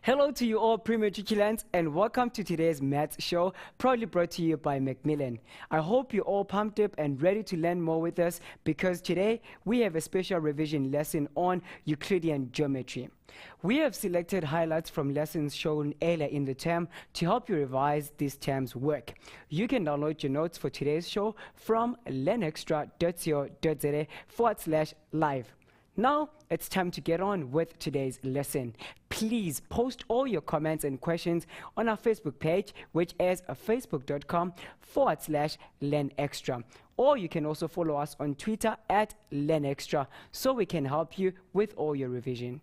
Hello to you all pre-matriculants and welcome to today's maths show, proudly brought to you by Macmillan. I hope you're all pumped up and ready to learn more with us because today we have a special revision lesson on Euclidean geometry. We have selected highlights from lessons shown earlier in the term to help you revise this term's work. You can download your notes for today's show from learnextra.co.za/live. Now, it's time to get on with today's lesson. Please post all your comments and questions on our Facebook page, which is facebook.com/learnextra. Or you can also follow us on Twitter @learnextra so we can help you with all your revision.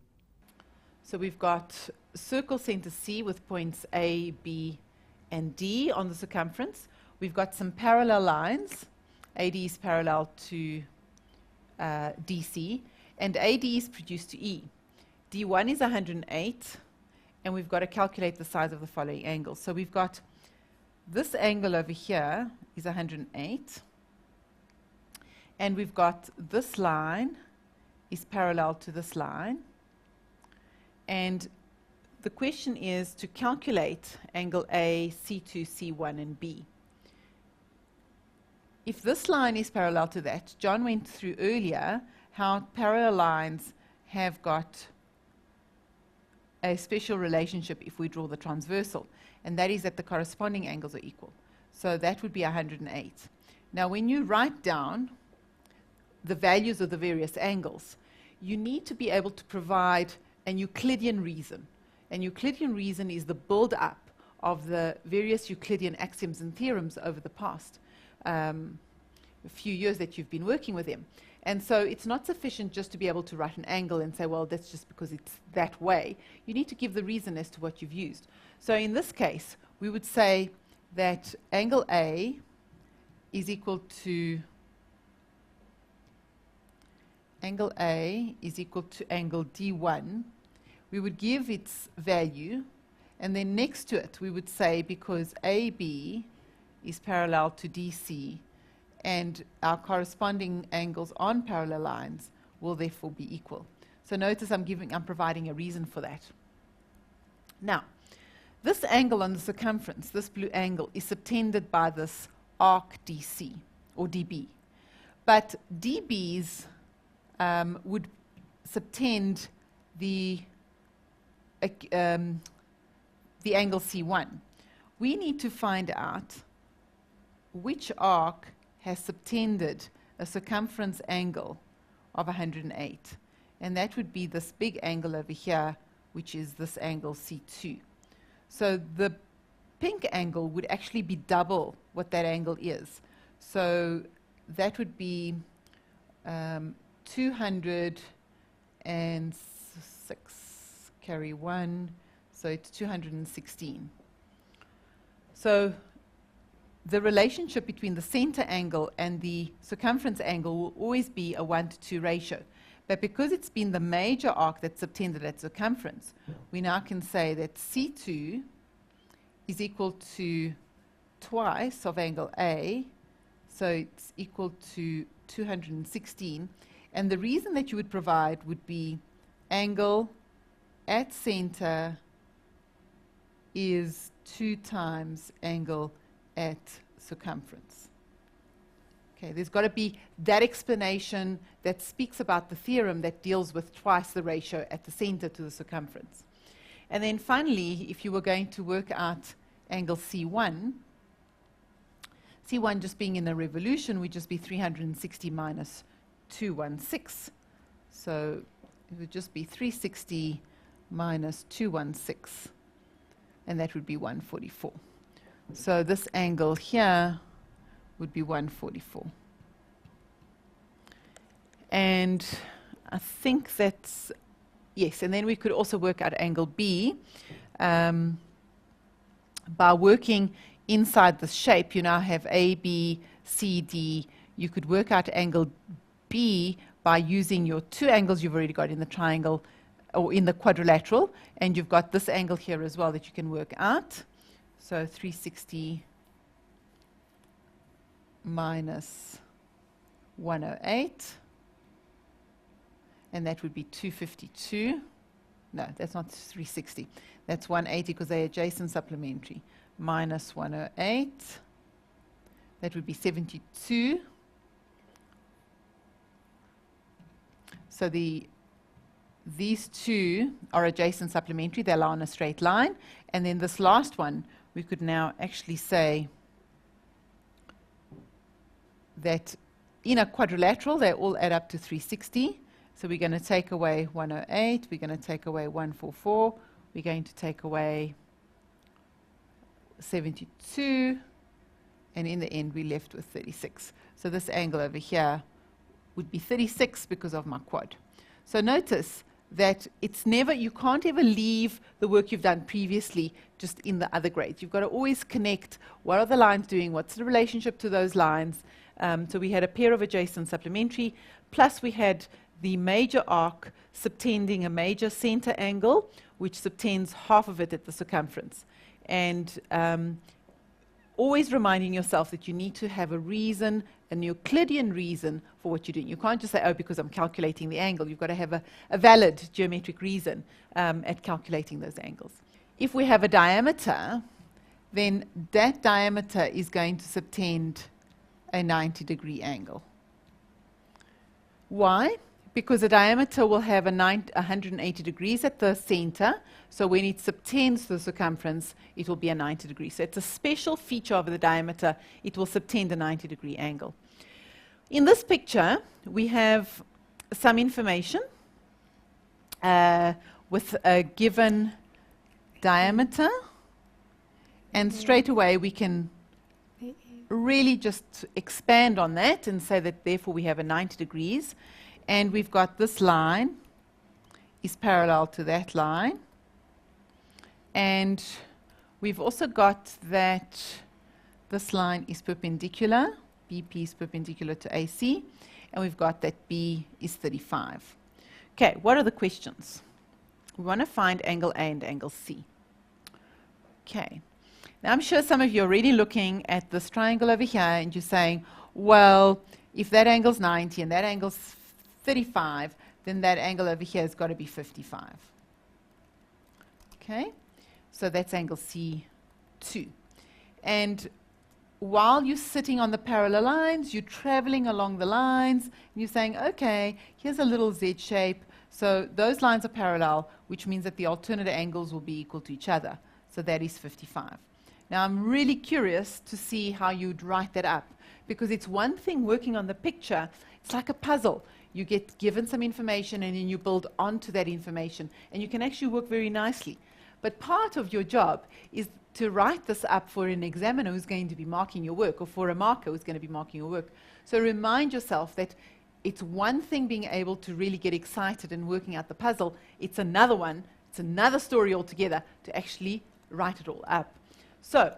So we've got circle center C with points A, B, and D on the circumference. We've got some parallel lines. AD is parallel to DC. And AD is produced to E. D1 is 108, and we've got to calculate the size of the following angles. So we've got this angle over here is 108, and we've got this line is parallel to this line. And the question is to calculate angle A, C2, C1, and B. If this line is parallel to that, John went through earlier how parallel lines have got a special relationship if we draw the transversal, and that is that the corresponding angles are equal. So that would be 108. Now when you write down the values of the various angles, you need to be able to provide an Euclidean reason. An Euclidean reason is the build-up of the various Euclidean axioms and theorems over the past few years that you've been working with him. And so it's not sufficient just to be able to write an angle and say, well, that's just because it's that way. You need to give the reason as to what you've used. So in this case, we would say that angle A is equal to angle D1. We would give its value, and then next to it we would say because AB is parallel to DC, and our corresponding angles on parallel lines will therefore be equal. So notice I'm providing a reason for that. Now, this angle on the circumference, this blue angle, is subtended by this arc DC, or DB. But DBs would subtend the angle C1. We need to find out which arc has subtended a circumference angle of 108. And that would be this big angle over here, which is this angle C2. So the pink angle would actually be double what that angle is. So that would be 206 carry 1, so it's 216. So the relationship between the center angle and the circumference angle will always be a 1:2 ratio. But because it's been the major arc that's subtended at circumference, we now can say that C2 is equal to twice of angle A, so it's equal to 216. And the reason that you would provide would be angle at center is 2 times angle at circumference. Okay, there's got to be that explanation that speaks about the theorem that deals with twice the ratio at the center to the circumference. And then finally, if you were going to work out angle C1, C1 just being in a revolution would just be 360 minus 216. So it would just be 360 minus 216, and that would be 144. So this angle here would be 144. And I think that's, yes, and then we could also work out angle B. By working inside this shape, you now have A, B, C, D. You could work out angle B by using your 2 angles you've already got in the triangle or in the quadrilateral, and you've got this angle here as well that you can work out. So 360 minus 108, and that would be 252. No, that's not 360. That's 180 because they're adjacent supplementary. Minus 108. That would be 72. So these two are adjacent supplementary. They lie on a straight line. And then this last one, we could now actually say that in a quadrilateral, they all add up to 360. So we're going to take away 108. We're going to take away 144. We're going to take away 72. And in the end, we're left with 36. So this angle over here would be 36 because of my quad. So notice that it's never, you can't ever leave the work you've done previously just in the other grades. You've got to always connect what are the lines doing, what's the relationship to those lines. So we had a pair of adjacent supplementary, plus we had the major arc subtending a major center angle, which subtends half of it at the circumference. And always reminding yourself that you need to have a reason, an Euclidean reason for what you're doing. You can't just say, oh, because I'm calculating the angle. You've got to have a valid geometric reason at calculating those angles. If we have a diameter, then that diameter is going to subtend a 90-degree angle. Why? Because a diameter will have 180 degrees at the center, so when it subtends the circumference, it will be a 90 degree. So it's a special feature of the diameter. It will subtend a 90-degree angle. In this picture, we have some information with a given diameter, and straight away we can really just expand on that and say that therefore we have a 90 degrees. And we've got this line is parallel to that line. And we've also got that this line is perpendicular. BP is perpendicular to AC. And we've got that B is 35. Okay, what are the questions? We want to find angle A and angle C. Okay. Now I'm sure some of you are already looking at this triangle over here and you're saying, well, if that angle's 90 and that angle's 35, then that angle over here has got to be 55. Okay, so that's angle C2. And while you're sitting on the parallel lines, you're traveling along the lines, and you're saying, okay, here's a little Z shape. So those lines are parallel, which means that the alternate angles will be equal to each other. So that is 55. Now I'm really curious to see how you'd write that up, because it's one thing working on the picture. It's like a puzzle. You get given some information and then you build onto that information, and you can actually work very nicely. But part of your job is to write this up for an examiner who's going to be marking your work, or for a marker who's going to be marking your work. So remind yourself that it's one thing being able to really get excited and working out the puzzle. It's another one, it's another story altogether to actually write it all up. So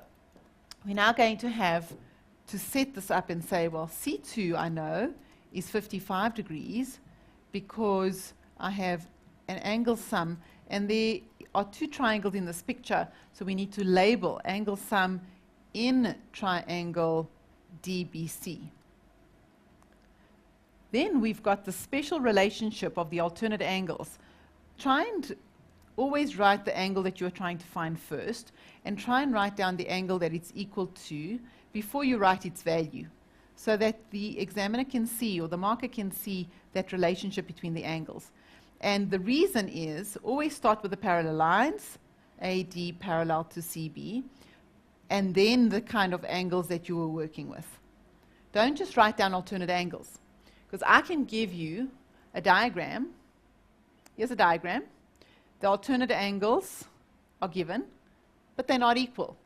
we're now going to have to set this up and say, well, C2 I know is 55 degrees because I have an angle sum, and there are two triangles in this picture, so we need to label angle sum in triangle DBC. Then we've got the special relationship of the alternate angles. Try and always write the angle that you're trying to find first, and try and write down the angle that it's equal to before you write its value, so that the examiner can see, or the marker can see, that relationship between the angles. And the reason is, always start with the parallel lines, AD parallel to CB, and then the kind of angles that you were working with. Don't just write down alternate angles, because I can give you a diagram. Here's a diagram. The alternate angles are given, but they're not equal.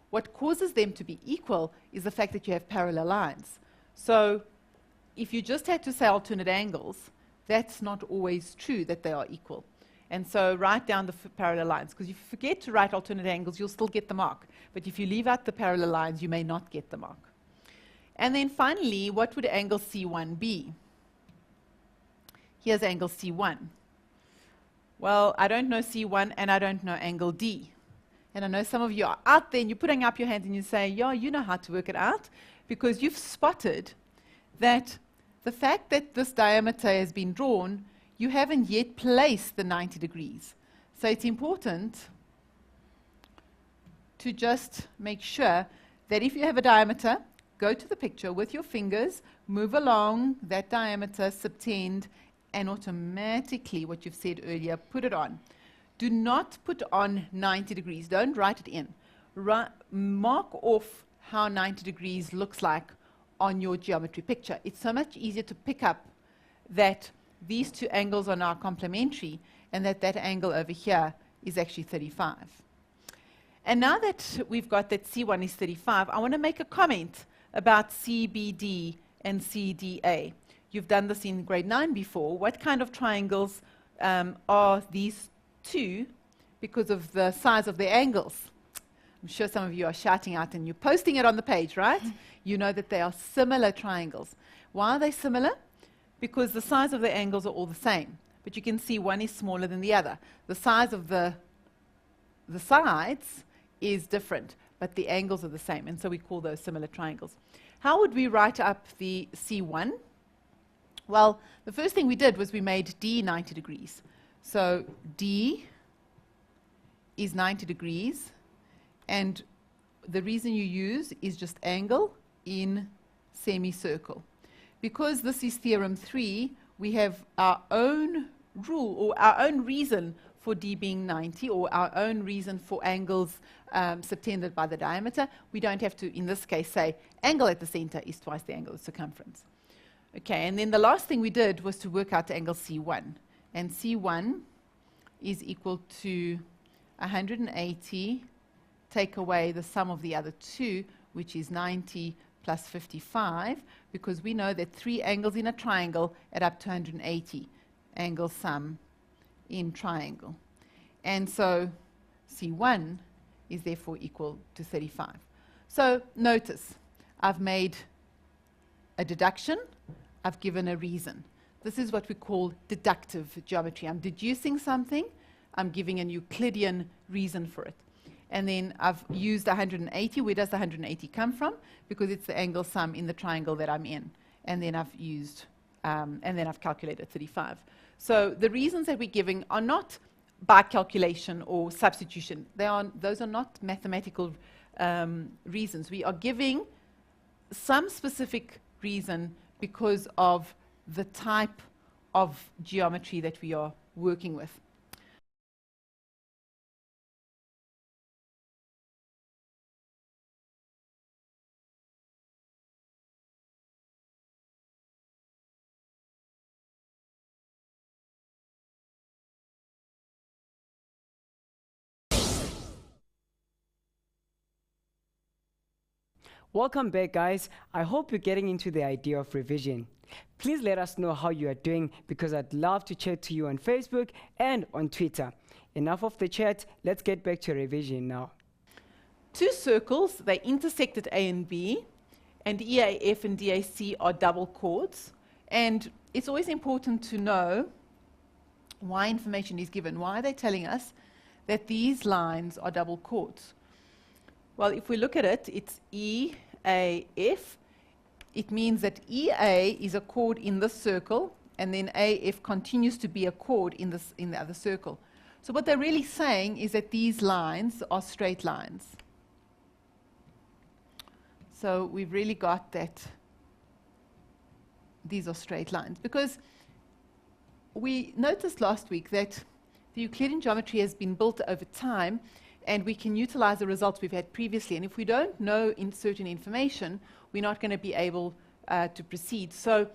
What causes them to be equal is the fact that you have parallel lines. So if you just had to say alternate angles, that's not always true that they are equal. And so write down the parallel lines, because if you forget to write alternate angles, you'll still get the mark. But if you leave out the parallel lines, you may not get the mark. And then finally, what would angle C1 be? Here's angle C1. Well, I don't know C1 and I don't know angle D. And I know some of you are out there and you're putting up your hands and you say, yeah, you know how to work it out, because you've spotted that the fact that this diameter has been drawn, you haven't yet placed the 90 degrees. So it's important to just make sure that if you have a diameter, go to the picture with your fingers, move along that diameter, subtend, and automatically, what you've said earlier, put it on. Do not put on 90 degrees. Don't write it in. Mark off how 90 degrees looks like on your geometry picture. It's so much easier to pick up that these two angles are now complementary and that that angle over here is actually 35. And now that we've got that C1 is 35, I want to make a comment about CBD and CDA. You've done this in grade 9 before. What kind of triangles are these two because of the size of their angles? I'm sure some of you are shouting out and you're posting it on the page, right? You know that they are similar triangles. Why are they similar? Because the size of the angles are all the same. But you can see one is smaller than the other. The size of the sides is different, but the angles are the same. And so we call those similar triangles. How would we write up the C1? Well, the first thing we did was we made D 90 degrees. So D is 90 degrees. And the reason you use is just angle in semicircle. Because this is theorem 3, we have our own rule or our own reason for D being 90 or our own reason for angles subtended by the diameter. We don't have to, in this case, say angle at the center is twice the angle of circumference. Okay, and then the last thing we did was to work out the angle C1. And C1 is equal to 180, take away the sum of the other two, which is 90 plus 55, because we know that 3 angles in a triangle add up to 180 angle sum in triangle. And so C1 is therefore equal to 35. So notice, I've made a deduction, I've given a reason. This is what we call deductive geometry. I'm deducing something, I'm giving an Euclidean reason for it. And then I've used 180. Where does the 180 come from? Because it's the angle sum in the triangle that I'm in. And then I've used, and then I've calculated 35. So the reasons that we're giving are not by calculation or substitution. Those are not mathematical reasons. We are giving some specific reason because of the type of geometry that we are working with. Welcome back, guys. I hope you're getting into the idea of revision. Please let us know how you are doing because I'd love to chat to you on Facebook and on Twitter. Enough of the chat, let's get back to revision now. 2 circles, they intersect at A and B, and EAF and DAC are double chords. And it's always important to know why information is given. Why are they telling us that these lines are double chords? Well, if we look at it, it's EAF. It means that EA is a chord in this circle, and then AF continues to be a chord in the other circle. So what they're really saying is that these lines are straight lines. So we've really got that these are straight lines. Because we noticed last week that the Euclidean geometry has been built over time, and we can utilize the results we've had previously. And if we don't know certain information, we're not going to be able to proceed. So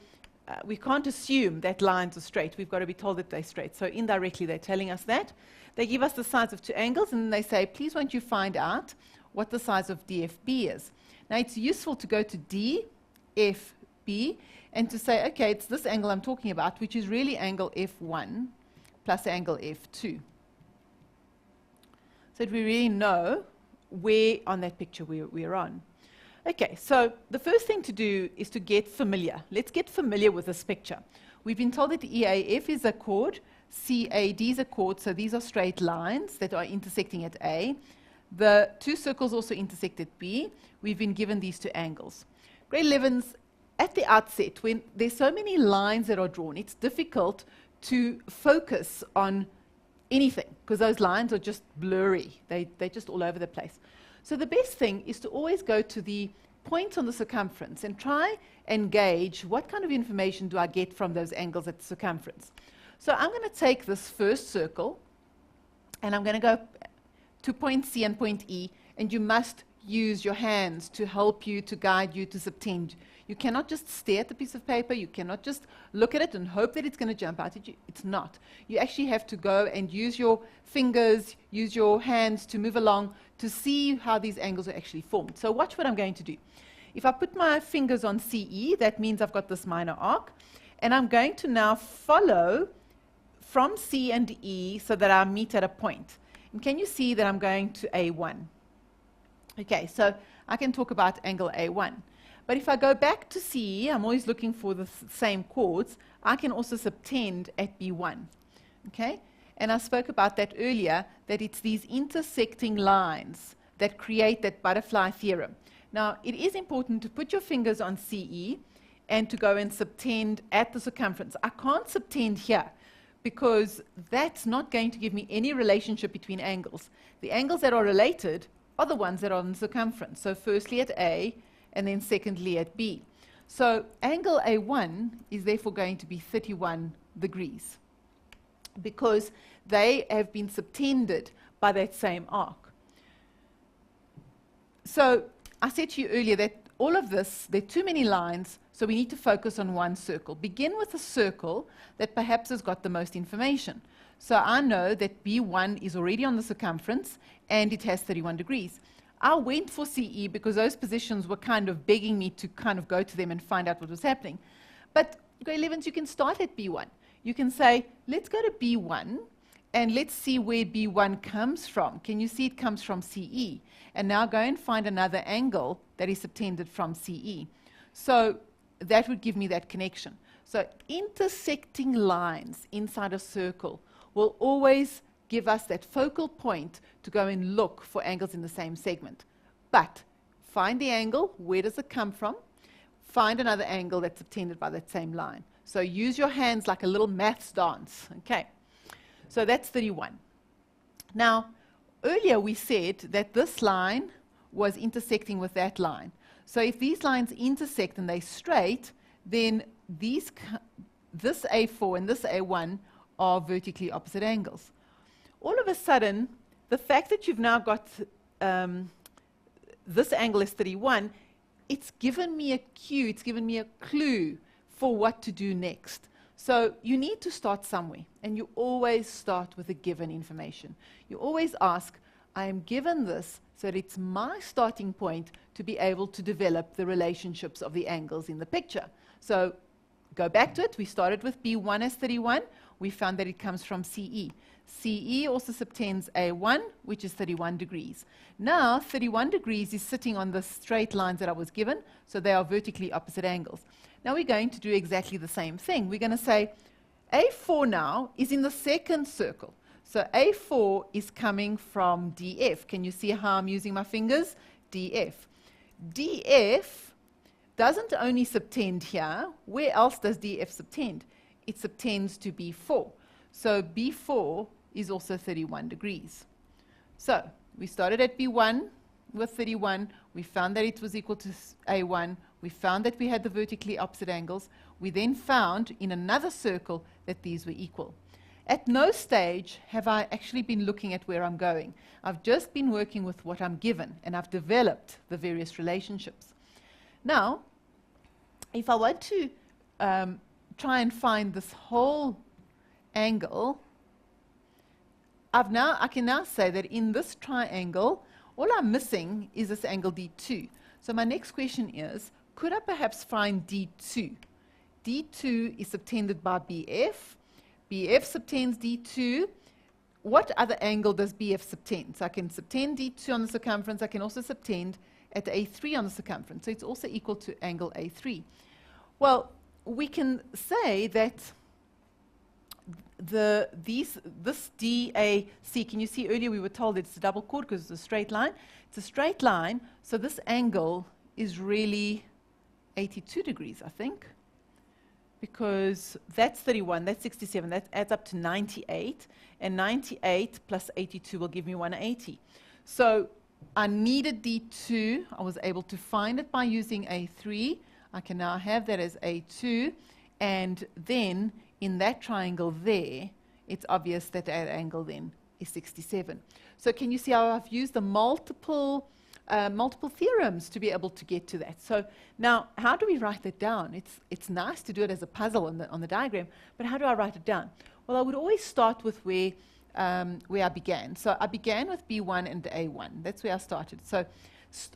we can't assume that lines are straight. We've got to be told that they're straight. So indirectly, they're telling us that. They give us the size of 2 angles, and then they say, please won't you find out what the size of DFB is. Now, it's useful to go to DFB and to say, okay, it's this angle I'm talking about, which is really angle F1 plus angle F2. So that we really know where on that picture we're on. Okay, so the first thing to do is to get familiar. Let's get familiar with this picture. We've been told that EAF is a chord, CAD is a chord, so these are straight lines that are intersecting at A. The 2 circles also intersect at B. We've been given these 2 angles. Grade 11s, at the outset, when there's so many lines that are drawn, it's difficult to focus on anything, because those lines are just blurry. They're just all over the place. So the best thing is to always go to the point on the circumference and try and gauge what kind of information do I get from those angles at the circumference. So I'm going to take this first circle, and I'm going to go to point C and point E, and you must use your hands to help you, to guide you, to subtend. You cannot just stare at the piece of paper. You cannot just look at it and hope that it's going to jump out at you. It's not. You actually have to go and use your fingers, use your hands to move along to see how these angles are actually formed. So watch what I'm going to do. If I put my fingers on CE, that means I've got this minor arc, and I'm going to now follow from C and E so that I meet at a point. And can you see that I'm going to A1? Okay, so I can talk about angle A1. But if I go back to CE, I'm always looking for the same chords. I can also subtend at B1. Okay? And I spoke about that earlier, that it's these intersecting lines that create that butterfly theorem. Now, it is important to put your fingers on CE and to go and subtend at the circumference. I can't subtend here because that's not going to give me any relationship between angles. The angles that are related are the ones that are on the circumference. So firstly at A, and then secondly at B. So angle A1 is therefore going to be 31 degrees because they have been subtended by that same arc. So I said to you earlier that all of this, there are too many lines, so we need to focus on one circle. Begin with a circle that perhaps has got the most information. So I know that B1 is already on the circumference and it has 31 degrees. I went for CE because those positions were kind of begging me to kind of go to them and find out what was happening. But grade 11s, you can start at B1. You can say, let's go to B1 and let's see where B1 comes from. Can you see it comes from CE? And now go and find another angle that is subtended from CE. So that would give me that connection. So intersecting lines inside a circle will always give us that focal point to go and look for angles in the same segment. But find the angle, where does it come from? Find another angle that's subtended by that same line. So use your hands like a little maths dance. Okay, so that's 31. Now, earlier we said that this line was intersecting with that line. So if these lines intersect and they're straight, then this A4 and this A1 are vertically opposite angles. All of a sudden, the fact that you've now got this angle is 31, it's given me a cue, it's given me a clue for what to do next. So you need to start somewhere, and you always start with the given information. You always ask, I am given this, so that it's my starting point to be able to develop the relationships of the angles in the picture. So go back to it. We started with B1 as 31. We found that it comes from CE. CE also subtends A1, which is 31 degrees. Now, 31 degrees is sitting on the straight lines that I was given, so they are vertically opposite angles. Now we're going to do exactly the same thing. We're going to say A4 now is in the second circle. So A4 is coming from DF. Can you see how I'm using my fingers? DF. DF doesn't only subtend here. Where else does DF subtend? It subtends to B4. So B4 is also 31 degrees. So we started at B1 with 31. We found that it was equal to A1. We found that we had the vertically opposite angles. We then found in another circle that these were equal. At no stage have I actually been looking at where I'm going. I've just been working with what I'm given, and I've developed the various relationships. Now, if I want to try and find this whole angle, I can now say that in this triangle, all I'm missing is this angle D2. So my next question is, could I perhaps find D2? D2 is subtended by BF. BF subtends D2. What other angle does BF subtend? So I can subtend D2 on the circumference. I can also subtend at A3 on the circumference. So it's also equal to angle A3. Well, we can say that this DAC, can you see earlier we were told it's a double chord because it's a straight line. It's a straight line, so this angle is really 82 degrees, I think. because that's 31, that's 67, that adds up to 98, and 98 plus 82 will give me 180. So I needed D2. I was able to find it by using A3. I can now have that as A2, and then in that triangle there, it's obvious that that angle then is 67. So can you see how I've used the multiple theorems to be able to get to that? So now, how do we write that down? It's nice to do it as a puzzle on the diagram, but how do I write it down? Well, I would always start with where I began. So I began with B1 and A1. That's where I started. So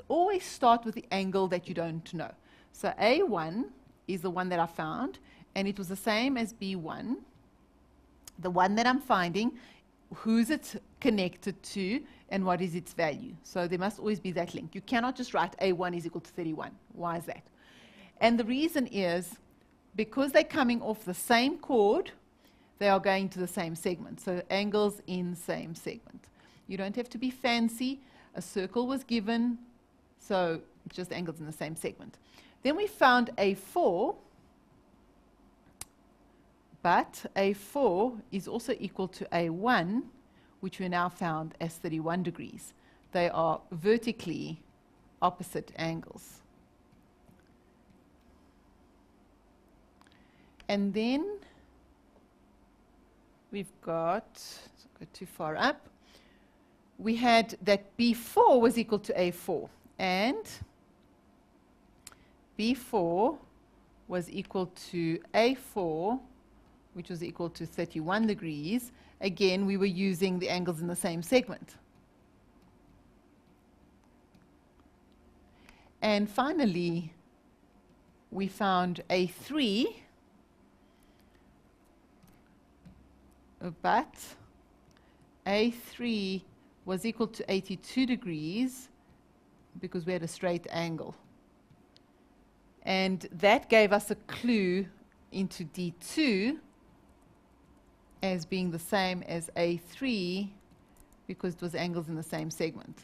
always start with the angle that you don't know. So A1 is the one that I found, and it was the same as B1. The one that I'm finding, who's it connected to, and what is its value. So there must always be that link. You cannot just write A1 is equal to 31. Why is that? And the reason is because they're coming off the same chord, they are going to the same segment. So angles in same segment. You don't have to be fancy. A circle was given, so it's just angles in the same segment. Then we found A4, but A4 is also equal to A1, which we now found as 31 degrees. They are vertically opposite angles. And then we've got, let's go too far up, we had that B4 was equal to A4, and B4 was equal to A4, which was equal to 31 degrees. Again, we were using the angles in the same segment. And finally, we found A3, but A3 was equal to 82 degrees because we had a straight angle. And that gave us a clue into D2 as being the same as A3 because it was angles in the same segment.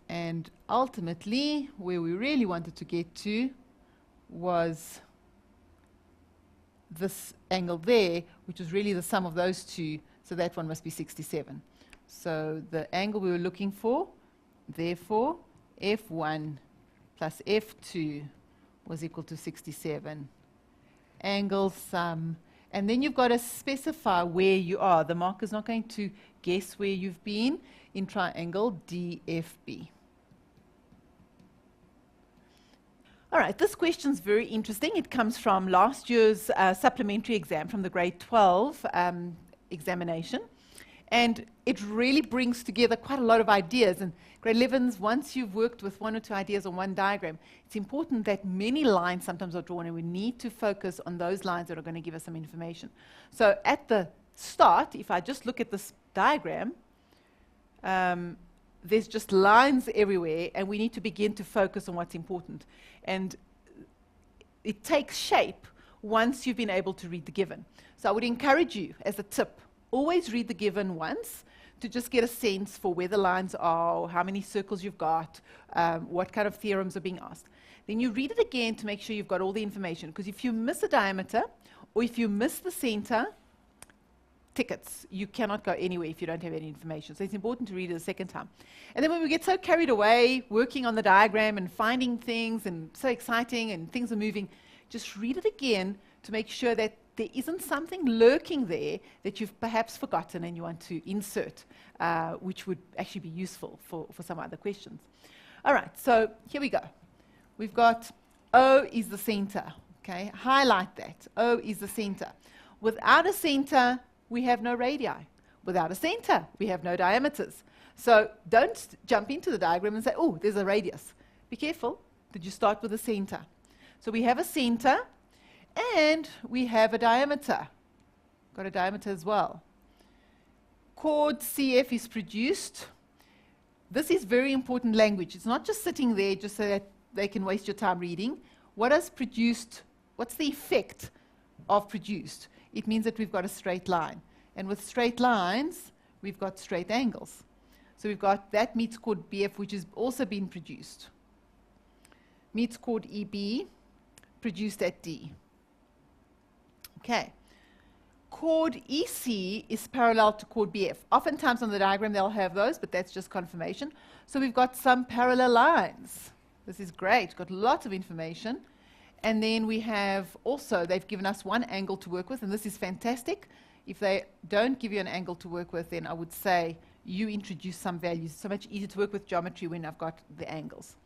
And ultimately, where we really wanted to get to was this angle there, which was really the sum of those two, so that one must be 67. So the angle we were looking for, therefore, F1 plus F2 was equal to 67. Angle sum. And then you've got to specify where you are. The marker's not going to guess where you've been in triangle DFB. All right, this question's very interesting. It comes from last year's supplementary exam from the grade 12 examination. And it really brings together quite a lot of ideas. And grade 11s, once you've worked with one or two ideas on one diagram, it's important that many lines sometimes are drawn, and we need to focus on those lines that are going to give us some information. So at the start, if I just look at this diagram, there's just lines everywhere, and we need to begin to focus on what's important. And it takes shape once you've been able to read the given. So I would encourage you, as a tip, always read the given once to just get a sense for where the lines are, how many circles you've got, what kind of theorems are being asked. Then you read it again to make sure you've got all the information, because if you miss a diameter or if you miss the center, tickets. You cannot go anywhere if you don't have any information. So it's important to read it a second time. And then when we get so carried away working on the diagram and finding things and so exciting and things are moving, just read it again to make sure that there isn't something lurking there that you've perhaps forgotten and you want to insert, which would actually be useful for some other questions. All right, so here we go. We've got O is the center. Okay, highlight that. O is the center. Without a center, we have no radii. Without a center, we have no diameters. So don't jump into the diagram and say, oh, there's a radius. Be careful. Did you start with a center? So we have a center, and we have a diameter. Got a diameter as well. Chord CF is produced. This is very important language. It's not just sitting there just so that they can waste your time reading. What is produced? What's the effect of produced? It means that we've got a straight line. And with straight lines, we've got straight angles. So we've got that meets chord BF, which has also been produced. Meets chord EB, produced at D. Okay. Chord EC is parallel to chord BF. Oftentimes on the diagram they'll have those, but that's just confirmation. So we've got some parallel lines. This is great. Got lots of information. And then we have also, they've given us one angle to work with, and this is fantastic. If they don't give you an angle to work with, then I would say you introduce some values. It's so much easier to work with geometry when I've got the angles.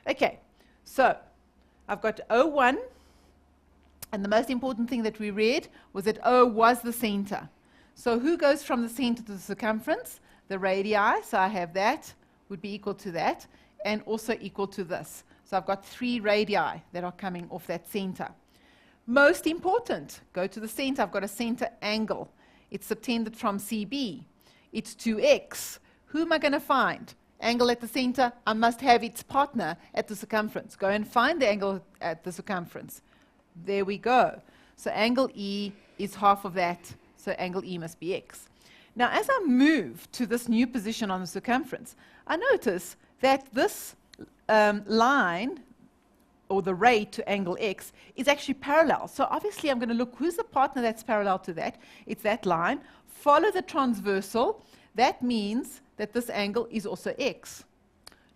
Okay, so I've got O1, and the most important thing that we read was that O was the center. So who goes from the center to the circumference? The radii, so I have that, would be equal to that, and also equal to this. So I've got 3 radii that are coming off that center. Most important, go to the center. I've got a center angle. It's subtended from CB. It's 2x. Who am I going to find? Angle at the center, I must have its partner at the circumference. Go and find the angle at the circumference. There we go. So angle E is half of that, so angle E must be x. Now, as I move to this new position on the circumference, I notice that this line, or the ray to angle x, is actually parallel. So obviously I'm going to look, who's the partner that's parallel to that? It's that line. Follow the transversal. That means that this angle is also x.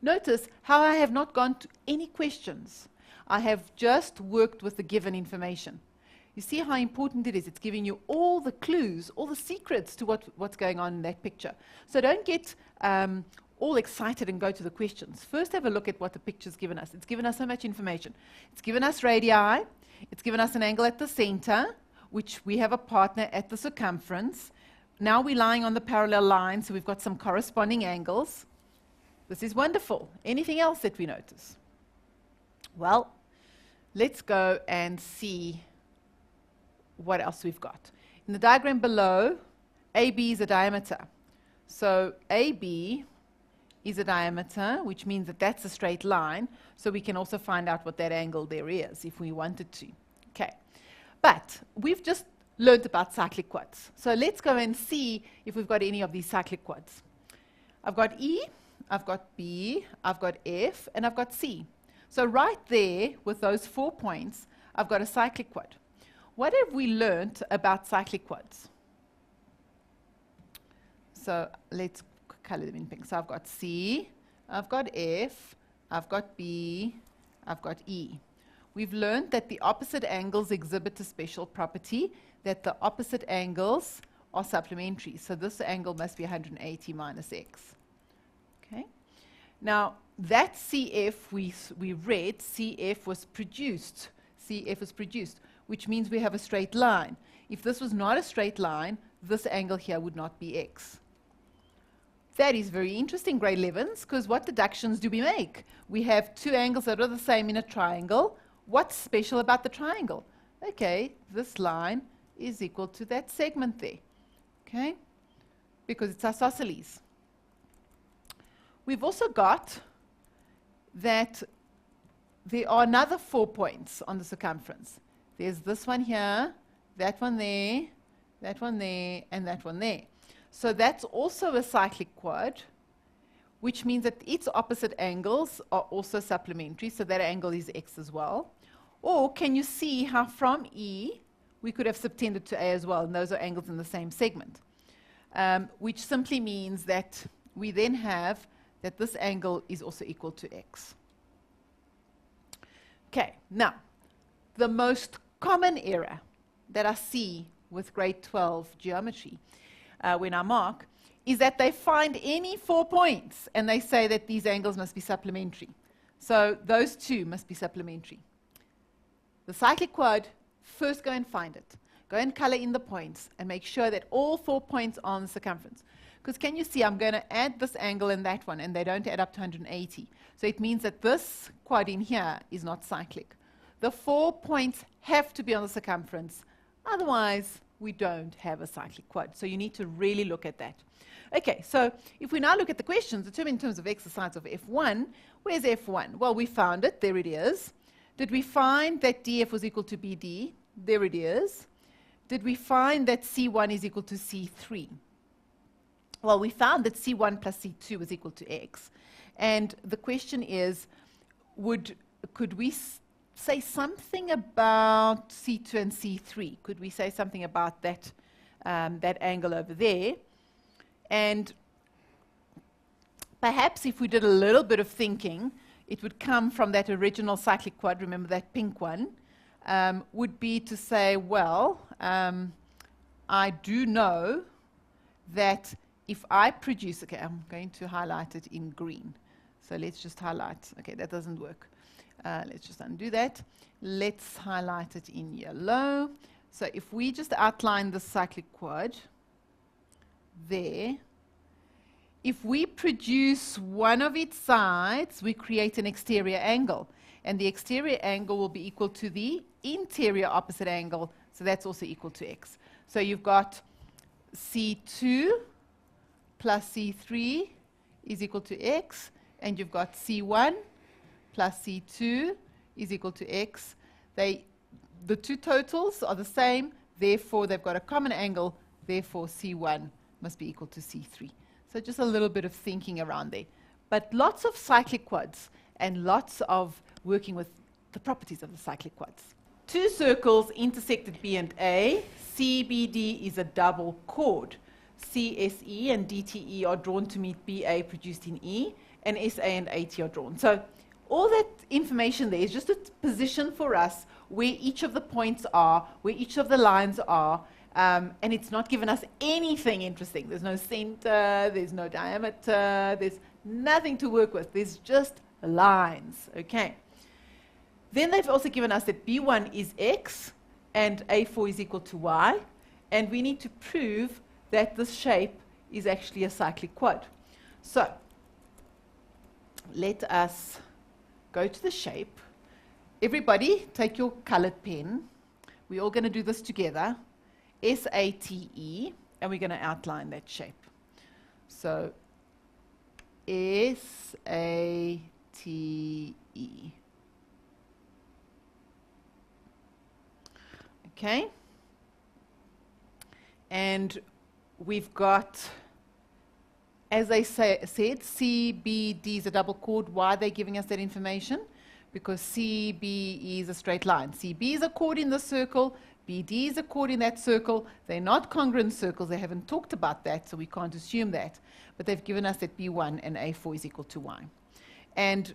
Notice how I have not gone to any questions. I have just worked with the given information. You see how important it is. It's giving you all the clues, all the secrets to what's going on in that picture. So don't get all excited and go to the questions. First have a look at what the picture's given us. It's given us so much information. It's given us radii. It's given us an angle at the center, which we have a partner at the circumference. Now we're lying on the parallel line, so we've got some corresponding angles. This is wonderful. Anything else that we notice? Well, let's go and see what else we've got. In the diagram below, AB is a diameter. So AB is a diameter, which means that that's a straight line. So we can also find out what that angle there is if we wanted to. Okay. But we've just learned about cyclic quads. So let's go and see if we've got any of these cyclic quads. I've got E, I've got B, I've got F, and I've got C. So right there, with those 4 points, I've got a cyclic quad. What have we learnt about cyclic quads? So let's color them in pink. So I've got C, I've got F, I've got B, I've got E. We've learned that the opposite angles exhibit a special property, that the opposite angles are supplementary. So this angle must be 180 minus x. Okay. Now, that CF we read, CF was produced. CF was produced, which means we have a straight line. If this was not a straight line, this angle here would not be x. That is very interesting, grade 11s, because what deductions do we make? We have 2 angles that are the same in a triangle. What's special about the triangle? Okay, this line is equal to that segment there, okay? Because it's isosceles. We've also got that there are another 4 points on the circumference. There's this one here, that one there, that one there, and that one there. So that's also a cyclic quad, which means that its opposite angles are also supplementary, so that angle is x as well. Or can you see how from E we could have subtended to A as well, and those are angles in the same segment, which simply means that we then have that this angle is also equal to x. Okay, now, the most common error that I see with grade 12 geometry when I mark is that they find any 4 points and they say that these angles must be supplementary. So those 2 must be supplementary. The cyclic quad, first go and find it. Go and color in the points and make sure that all 4 points are on the circumference. Because can you see, I'm going to add this angle and that one, and they don't add up to 180. So it means that this quad in here is not cyclic. The 4 points have to be on the circumference. Otherwise, we don't have a cyclic quad. So you need to really look at that. Okay, so if we now look at the questions, determine in terms of exercise of F1, where's F1? Well, we found it. There it is. Did we find that DF was equal to BD? There it is. Did we find that C1 is equal to C3? Well, we found that C1 plus C2 was equal to X. And the question is, could we say something about C2 and C3? Could we say something about that, that angle over there? And perhaps if we did a little bit of thinking, it would come from that original cyclic quad, remember that pink one, would be to say, well, I do know that if I produce, okay, I'm going to highlight it in green. So let's just highlight, okay, that doesn't work. Let's just undo that. Let's highlight it in yellow. So if we just outline the cyclic quad there, if we produce one of its sides, we create an exterior angle. And the exterior angle will be equal to the interior opposite angle. So that's also equal to x. So you've got C2 plus C3 is equal to x. And you've got C1 plus C2 is equal to x. The two totals are the same. Therefore, they've got a common angle. Therefore, C1 must be equal to C3. So just a little bit of thinking around there. But lots of cyclic quads and lots of working with the properties of the cyclic quads. Two circles intersect at B and A. CBD is a double chord. CSE and DTE are drawn to meet BA produced in E, and SA and AT are drawn. So all that information there is just a position for us where each of the points are, where each of the lines are, and it's not given us anything interesting. There's no center, there's no diameter, there's nothing to work with. There's just lines, okay? Then they've also given us that B1 is X and A4 is equal to Y, and we need to prove that this shape is actually a cyclic quad. So let us go to the shape. Everybody take your colored pen. We're all going to do this together. SATE, and we're going to outline that shape. So SATE. Okay. And we've got, as I said, CBD is a double chord. Why are they giving us that information? Because CB is a straight line. CB is a chord in the circle. BD is a chord in that circle. They're not congruent circles. They haven't talked about that, so we can't assume that. But they've given us that B1 and A4 is equal to Y. And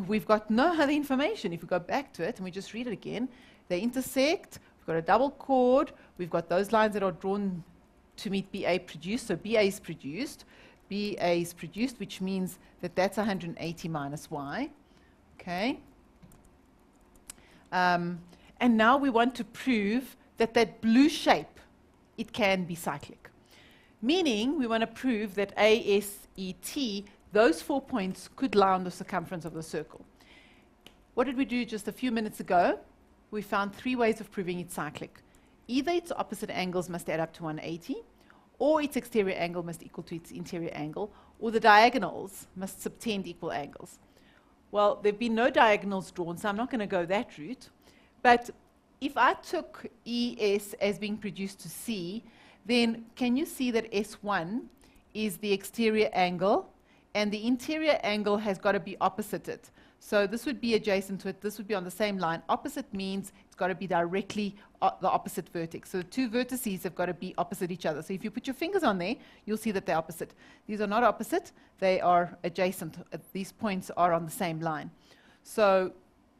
we've got no other information. If we go back to it and we just read it again, they intersect. We've got a double chord. We've got those lines that are drawn to meet BA produced. So BA is produced. BA is produced, which means that that's 180 minus Y. Okay. And now we want to prove that that blue shape, it can be cyclic. Meaning, we want to prove that ASET, those 4 points could lie on the circumference of the circle. What did we do just a few minutes ago? We found 3 ways of proving it's cyclic. Either its opposite angles must add up to 180, or its exterior angle must equal to its interior angle, or the diagonals must subtend equal angles. Well, there have been no diagonals drawn, so I'm not going to go that route. But if I took ES as being produced to C, then can you see that S1 is the exterior angle, and the interior angle has got to be opposite it. So this would be adjacent to it. This would be on the same line. Opposite means it's got to be directly the opposite vertex. So the two vertices have got to be opposite each other. So if you put your fingers on there, you'll see that they're opposite. These are not opposite. They are adjacent. These points are on the same line. So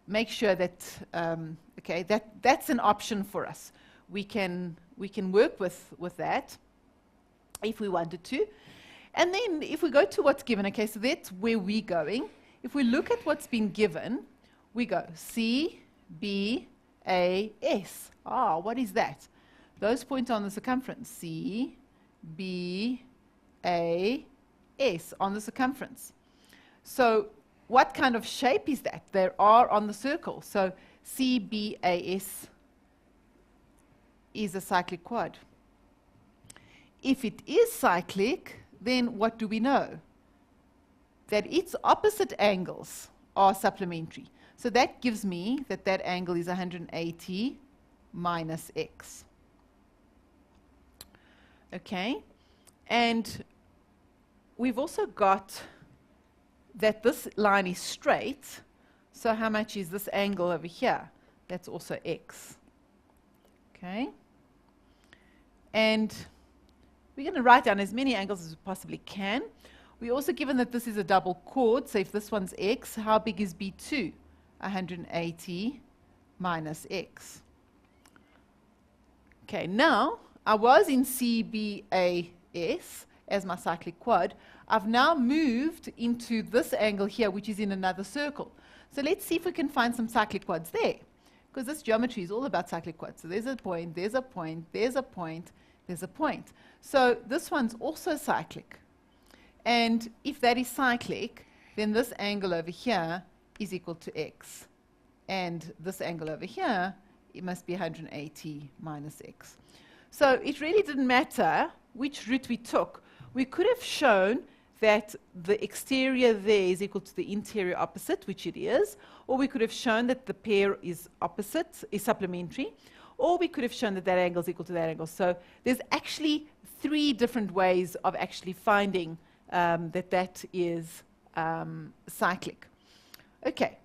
make sure that, okay, that's an option for us. We can work with that if we wanted to. And then if we go to what's given, okay, so that's where we're going. If we look at what's been given, we go C, B, A, S. Ah, what is that? Those points on the circumference. C, B, A, S on the circumference. So what kind of shape is that? There are on the circle. So C, B, A, S is a cyclic quad. If it is cyclic, then what do we know? That its opposite angles are supplementary. So that gives me that that angle is 180 minus x. Okay? And we've also got that this line is straight. So how much is this angle over here? That's also x. Okay. And we're going to write down as many angles as we possibly can. We're also given that this is a double chord, so if this one's x, how big is B2? 180 minus x. Okay, now I was in CBAS as my cyclic quad. I've now moved into this angle here, which is in another circle. So let's see if we can find some cyclic quads there, because this geometry is all about cyclic quads. So there's a point, there's a point, there's a point, there's a point. So this one's also cyclic. And if that is cyclic, then this angle over here is equal to x. And this angle over here, it must be 180 minus x. So it really didn't matter which route we took. We could have shown that the exterior there is equal to the interior opposite, which it is, or we could have shown that the pair is opposite, is supplementary, or we could have shown that that angle is equal to that angle. So there's actually 3 different ways of actually finding that is cyclic. Okay,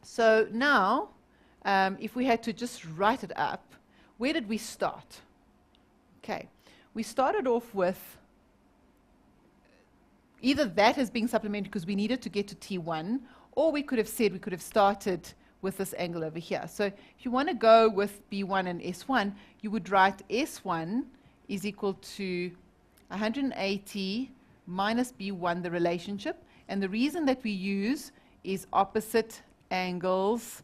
so now if we had to just write it up, where did we start? Okay, we started off with either that as being supplementary because we needed to get to T1, or we could have said we could have started with this angle over here. So if you want to go with B1 and S1, you would write S1 is equal to 180 minus B1, the relationship. And the reason that we use is opposite angles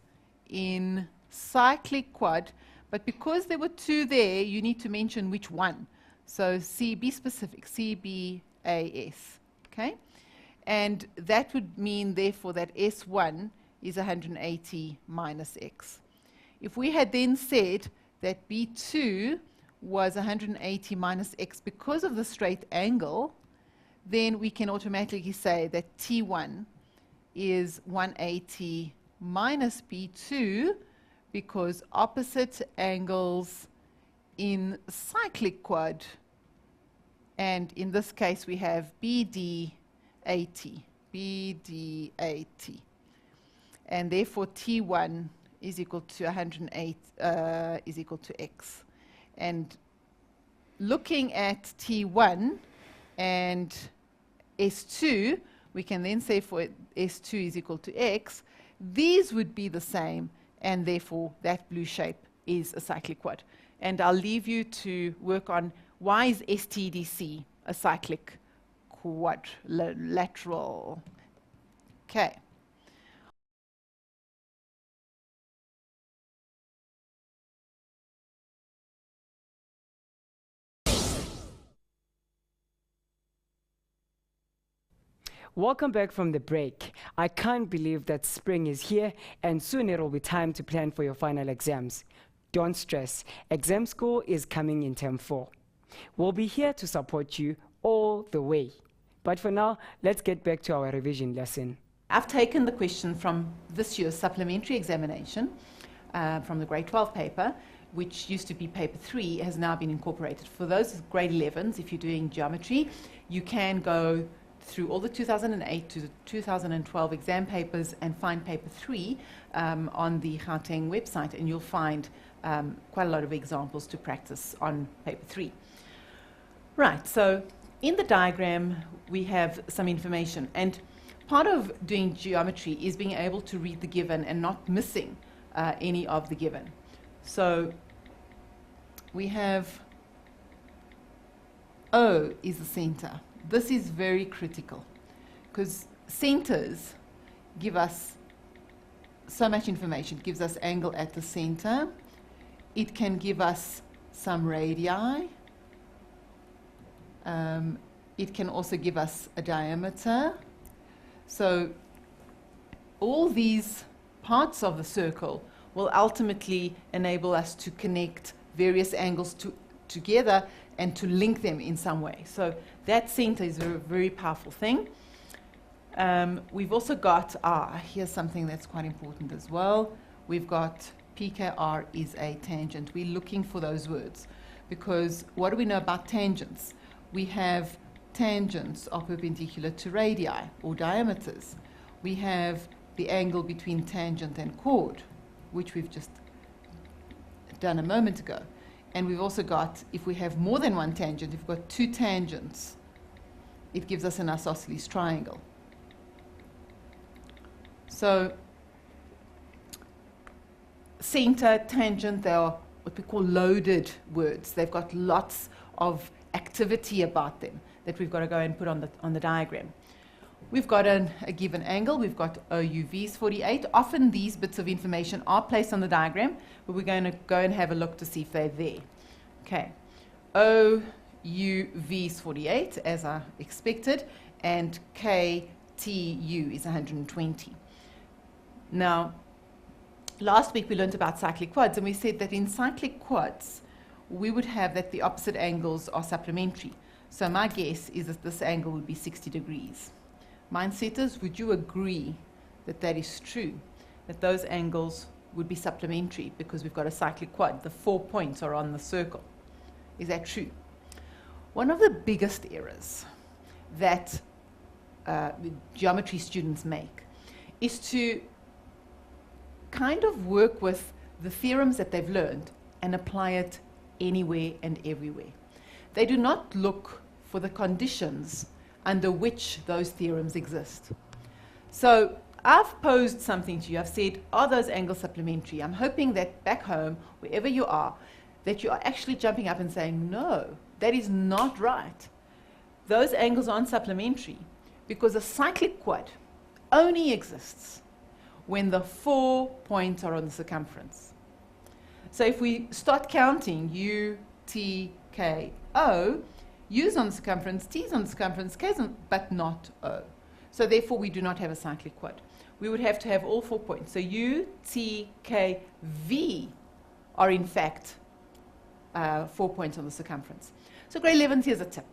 in cyclic quad. But because there were 2 there, you need to mention which one. So be specific, CBAS. Okay? And that would mean, therefore, that S1 is 180 minus x. If we had then said that B2 was 180 minus x because of the straight angle, then we can automatically say that T1 is 180 minus B2 because opposite angles in cyclic quad, and in this case we have BD 80, and therefore T1 is equal to 108 is equal to x. And looking at T1 and S2, we can then say for S2 is equal to x, these would be the same, and therefore that blue shape is a cyclic quad. And I'll leave you to work on why is STDC a cyclic quadrilateral. Okay. Welcome back from the break. I can't believe that spring is here and soon it'll be time to plan for your final exams. Don't stress, exam school is coming in term 4. We'll be here to support you all the way. But for now, let's get back to our revision lesson. I've taken the question from this year's supplementary examination from the grade 12 paper, which used to be paper 3, has now been incorporated. For those grade 11s, if you're doing geometry, you can go through all the 2008 to the 2012 exam papers and find paper 3 on the Gauteng website, and you'll find quite a lot of examples to practice on paper 3. Right, so in the diagram we have some information, and part of doing geometry is being able to read the given and not missing any of the given. So we have O is the center. This is very critical because centers give us so much information. It gives us angle at the center. It can give us some radii. It can also give us a diameter. So all these parts of the circle will ultimately enable us to connect various angles together and to link them in some way. So that center is a very powerful thing. We've also got here's something that's quite important as well. We've got PKR is a tangent. We're looking for those words because what do we know about tangents? We have tangents are perpendicular to radii or diameters. We have the angle between tangent and chord, which we've just done a moment ago. And we've also got, if we have more than one tangent, if we've got two tangents, it gives us an isosceles triangle. So center, tangent, they are what we call loaded words. They've got lots of activity about them that we've got to go and put on the diagram. We've got a given angle. We've got OUV is 48. Often these bits of information are placed on the diagram, but we're going to go and have a look to see if they're there. Okay, OUV is 48, as I expected, and KTU is 120. Now, last week we learned about cyclic quads, and we said that in cyclic quads, we would have that the opposite angles are supplementary. So my guess is that this angle would be 60 degrees. Mindsetters, would you agree that that is true? That those angles would be supplementary because we've got a cyclic quad. The 4 points are on the circle. Is that true? One of the biggest errors that geometry students make is to kind of work with the theorems that they've learned and apply it anywhere and everywhere. They do not look for the conditions under which those theorems exist. So I've posed something to you. I've said, are those angles supplementary? I'm hoping that back home, wherever you are, that you are actually jumping up and saying, no, that is not right. Those angles aren't supplementary because a cyclic quad only exists when the 4 points are on the circumference. So if we start counting U, T, K, O, U's on the circumference, T's on the circumference, K's on, but not O. So therefore we do not have a cyclic quad. We would have to have all 4 points. So U, T, K, V are in fact 4 points on the circumference. So grade 11th, here's a tip.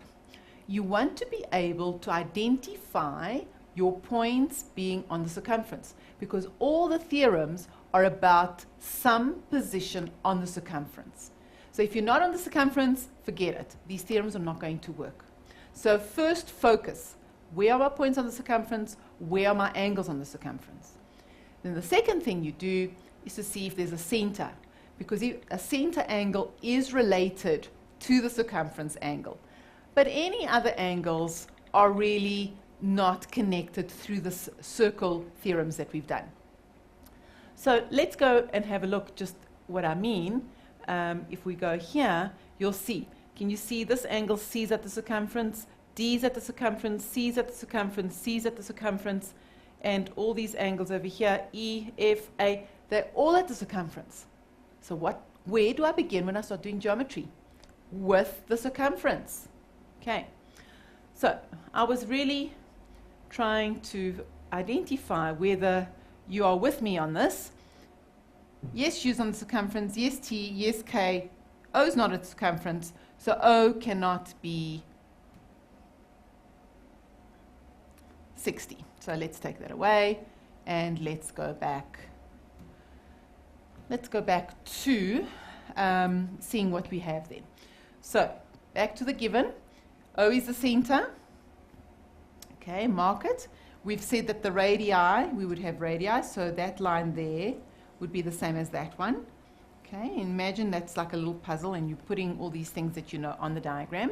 You want to be able to identify your points being on the circumference because all the theorems are about some position on the circumference. So if you're not on the circumference, forget it. These theorems are not going to work. So first focus, where are my points on the circumference? Where are my angles on the circumference? Then the second thing you do is to see if there's a center, because a center angle is related to the circumference angle. But any other angles are really not connected through the circle theorems that we've done. So let's go and have a look just what I mean. If we go here, you'll see. Can you see this angle C is at the circumference, D is at the circumference, C is at the circumference, C is at the circumference, and all these angles over here, E, F, A, they're all at the circumference. So where do I begin when I start doing geometry? With the circumference. Okay. So I was really trying to identify whether you are with me on this. Yes, U's on the circumference. Yes, T. Yes, K. O's not at circumference. So O cannot be 60. So let's take that away and let's go back. Let's go back to seeing what we have then. So back to the given. O is the center. Okay, mark it. We've said that the radii, we would have radii, so that line there would be the same as that one. Okay, imagine that's like a little puzzle and you're putting all these things that you know on the diagram.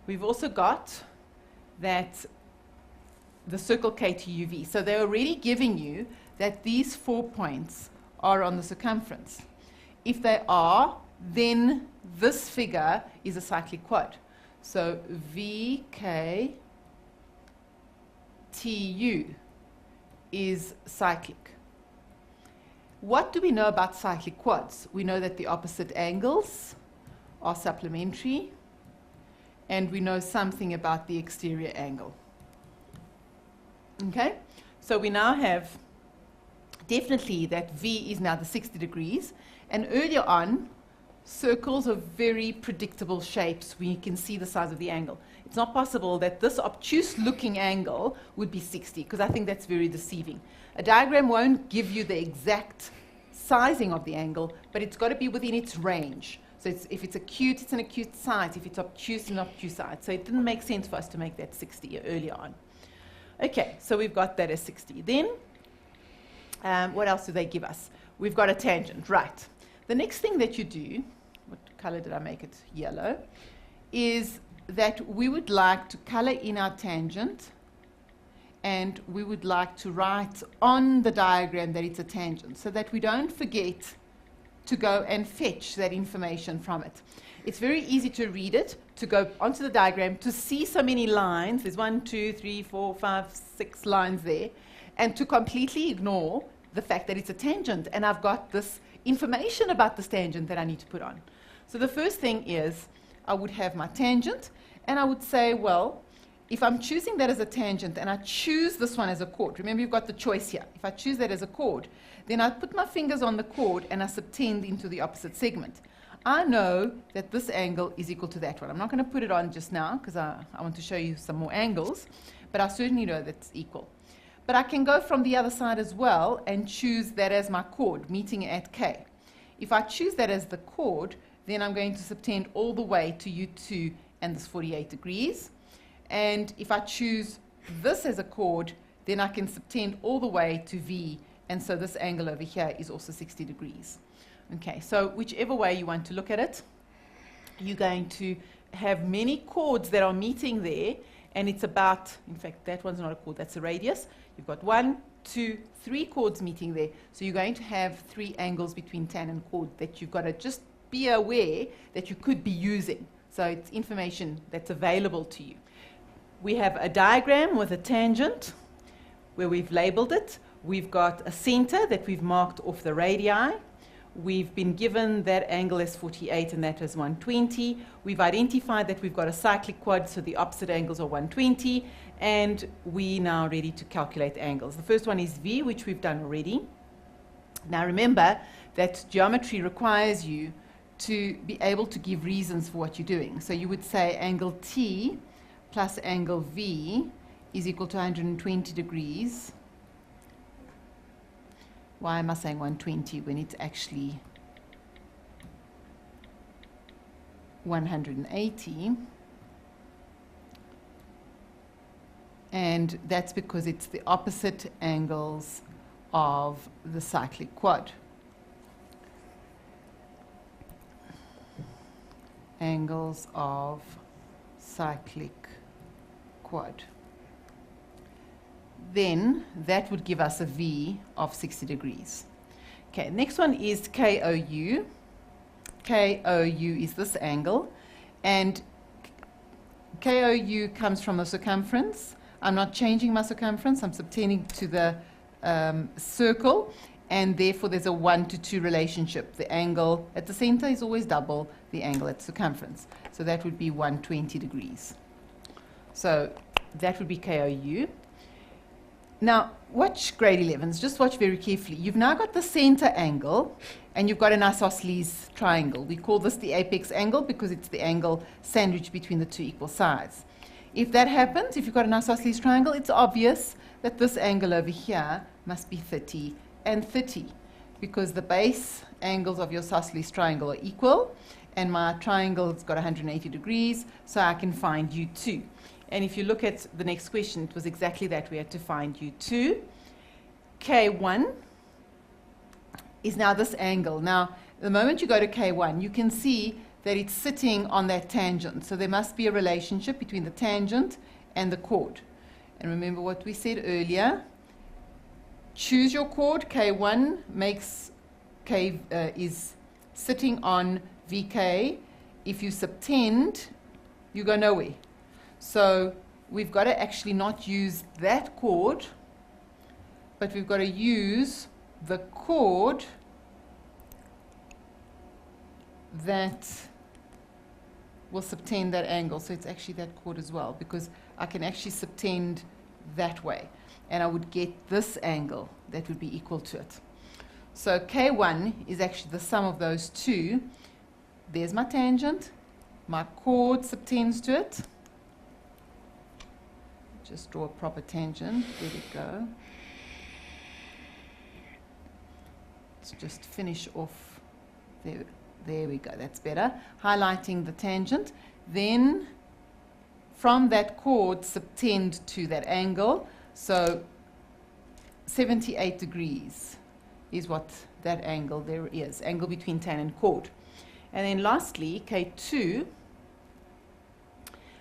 We've also got that the circle K to UV. So they're already giving you that these 4 points are on the circumference. If they are, then this figure is a cyclic quad. So VK TU is cyclic. What do we know about cyclic quads? We know that the opposite angles are supplementary, and we know something about the exterior angle. Okay, so we now have definitely that V is now the 60 degrees, and earlier on, circles are very predictable shapes. We can see the size of the angle. It's not possible that this obtuse looking angle would be 60, because I think that's very deceiving. A diagram won't give you the exact sizing of the angle, but it's got to be within its range. So if it's acute, it's an acute size. If it's obtuse, it's an obtuse size. So it didn't make sense for us to make that 60 earlier on. Okay, so we've got that as 60. Then What else do they give us? We've got a tangent, right. The next thing that you do, what color did I make it? Yellow, is that we would like to color in our tangent, and we would like to write on the diagram that it's a tangent so that we don't forget to go and fetch that information from it. It's very easy to read it, to go onto the diagram, to see so many lines. There's 1, 2, 3, 4, 5, 6 lines there, and to completely ignore the fact that it's a tangent, and I've got this information about this tangent that I need to put on. So the first thing is I would have my tangent, and I would say, well, if I'm choosing that as a tangent and I choose this one as a chord, remember you've got the choice here. If I choose that as a chord, then I put my fingers on the chord and I subtend into the opposite segment. I know that this angle is equal to that one. I'm not going to put it on just now because I want to show you some more angles, but I certainly know that's equal. But I can go from the other side as well and choose that as my chord, meeting at K. If I choose that as the chord, then I'm going to subtend all the way to U2 and this 48 degrees. And if I choose this as a chord, then I can subtend all the way to V, and so this angle over here is also 60 degrees. Okay, so whichever way you want to look at it, you're going to have many chords that are meeting there, and it's about, in fact, that one's not a chord, that's a radius. You've got 1, 2, 3 chords meeting there, so you're going to have 3 angles between tan and chord that you've got to just be aware that you could be using. So it's information that's available to you. We have a diagram with a tangent where we've labeled it. We've got a center that we've marked off the radii. We've been given that angle as 48 and that as 120. We've identified that we've got a cyclic quad, so the opposite angles are 120. And we're now ready to calculate angles. The first one is V, which we've done already. Now remember that geometry requires you to be able to give reasons for what you're doing. So you would say angle T plus angle V is equal to 120 degrees. Why am I saying 120 when it's actually 180? And that's because it's the opposite angles of the cyclic quad. Angles of cyclic quad. Then that would give us a V of 60 degrees. Okay, next one is KOU. KOU is this angle, and KOU comes from the circumference. I'm not changing my circumference, I'm subtending to the circle, and therefore there's a 1 to 2 relationship. The angle at the center is always double the angle at circumference. So that would be 120 degrees. So that would be KOU. Now, watch grade 11s. Just watch very carefully. You've now got the center angle, and you've got an isosceles triangle. We call this the apex angle because it's the angle sandwiched between the two equal sides. If that happens, if you've got an isosceles triangle, it's obvious that this angle over here must be 30 and 30, because the base angles of your isosceles triangle are equal, and my triangle's got 180 degrees, so I can find U2. And if you look at the next question, it was exactly that. We had to find U2. K1 is now this angle. Now, the moment you go to K1, you can see that it's sitting on that tangent. So there must be a relationship between the tangent and the chord. And remember what we said earlier. Choose your chord. K1 makes K is sitting on VK. If you subtend, you go nowhere. So we've got to actually not use that chord, but we've got to use the chord that will subtend that angle. So it's actually that chord as well, because I can actually subtend that way, and I would get this angle that would be equal to it. So K1 is actually the sum of those two. There's my tangent. My chord subtends to it. Just draw a proper tangent. There we go. Let's just finish off. There we go. That's better. Highlighting the tangent. Then from that chord, subtend to that angle. So 78 degrees is what that angle there is, angle between tan and chord. And then lastly, K2,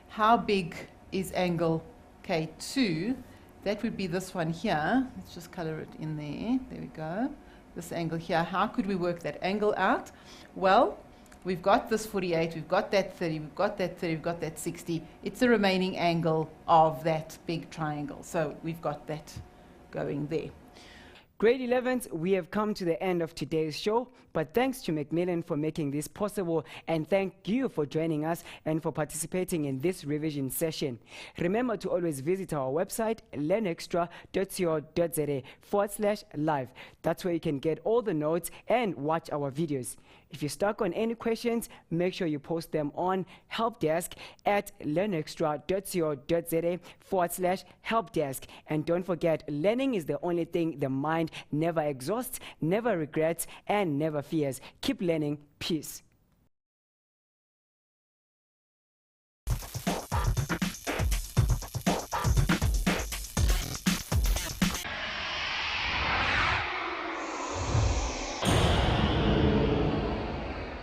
how big is angle K2? That would be this one here. Let's just color it in there. There we go. This angle here. How could we work that angle out? Well, we've got this 48, we've got that 30, we've got that 30, we've got that 60. It's the remaining angle of that big triangle. So we've got that going there. Grade 11s, we have come to the end of today's show, but thanks to Macmillan for making this possible, and thank you for joining us and for participating in this revision session. Remember to always visit our website, learnextra.co.za/live. That's where you can get all the notes and watch our videos. If you're stuck on any questions, make sure you post them on helpdesk at learnextra.co.za/helpdesk. And don't forget, learning is the only thing the mind never exhausts, never regrets, and never fears. Keep learning. Peace.